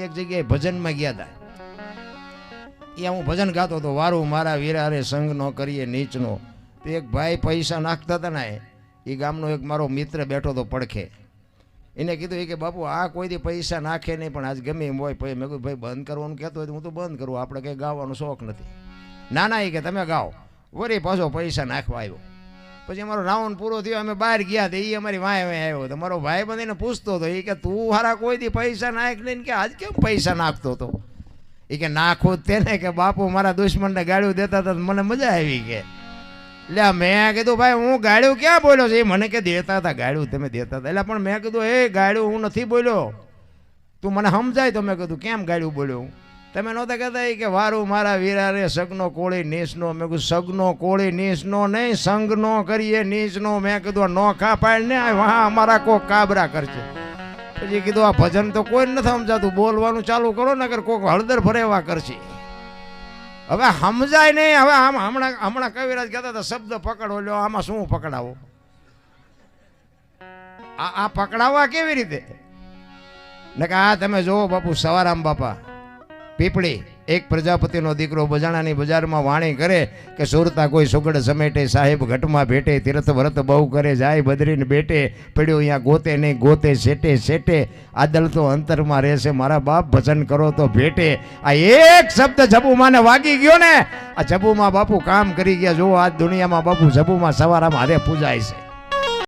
એક જગ્યાએ ભજનમાં ગયા હતા. એ હું ભજન ગાતો હતો, વારું મારા વીરા રે સંગ નો કરીએ નીચનો. તો એક ભાઈ પૈસા નાખતા હતા ને, એ ગામનો એક મારો મિત્ર બેઠો હતો પડખે. એને કીધું કે બાપુ આ કોઈથી પૈસા નાખે નહીં, પણ આજ ગમે એમ હોય. પછી મેં કીધું ભાઈ બંધ કરવાનું કહેતો હોય તો હું તો બંધ કરું, આપણે કંઈ ગાવાનો શોખ નથી. ના ના, એ કે તમે ગાઓ. વળી પાછો પૈસા નાખવા આવ્યો. પછી અમારો રાઉન્ડ પૂરો થયો, અમે બહાર ગયા તો એ અમારી વાંય આવ્યો તો મારો ભાઈ બંધ એને પૂછતો હતો, એ કે તું હારા કોઈથી પૈસા નાખ લઈને કે આજ કેમ પૈસા નાખતો હતો? એ કે નાખું તેને કે બાપુ મારા દુશ્મનને ગાળ્યું દેતા હતા મને મજા આવી. કે એટલે મેં કીધું ભાઈ હું ગાળ્યું ક્યાં બોલ્યો છે? એ મને કે દેતા હતા ગાળ્યું, તમે દેતા હતા. એટલે પણ મેં કીધું એ ગાળ્યું હું નથી બોલ્યો, તું મને સમજાય. તો મેં કીધું કેમ ગાળ્યું બોલ્યો? તમે નહોતા કહેતા કે વારું મારા વીરા રે સગનો કોળી નીચનો. મેં કીધું સગનો કોળી નીચનો નહીં, સંગનો કરીએ નીચનો. મેં કીધું નોખા પાડ ને વાહ અમારા કોક કાબરા કરશે. પછી કીધું આ ભજન તો કોઈ નથી સમજાતું, બોલવાનું ચાલુ કરો ને કે કોક હળદર ભરેવા કરશે. હવે સમજાય નહીં. હવે આમ હમણાં કવિરાજ કહેતા હતા શબ્દ પકડો લ્યો, આમાં શું પકડાવો? આ પકડાવવા કેવી રીતે? ને કે આ તમે જોવો બાપુ સવારામ બાપા પીપળી એક પ્રજાપતિનો દીકરો બજાણાની બજારમાં વાણી કરે કે સુરતા કોઈ સુગડ સમેટે, સાહેબ ઘટમાં ભેટે, તીર્થ વ્રત બહુ કરે, જાય બદરીને બેટે, પડ્યો અહીંયા ગોતે નહીં ગોતે સેટે સેટે, આદલ તો અંતરમાં રહેશે મારા બાપ, ભજન કરો તો ભેટે. આ એક શબ્દ જબુમાને વાગી ગયો ને, આ જબુમાં બાપુ કામ કરી ગયા. જો આજ દુનિયામાં બાપુ જબુમાં સવારામાં હારે પૂજાય છે.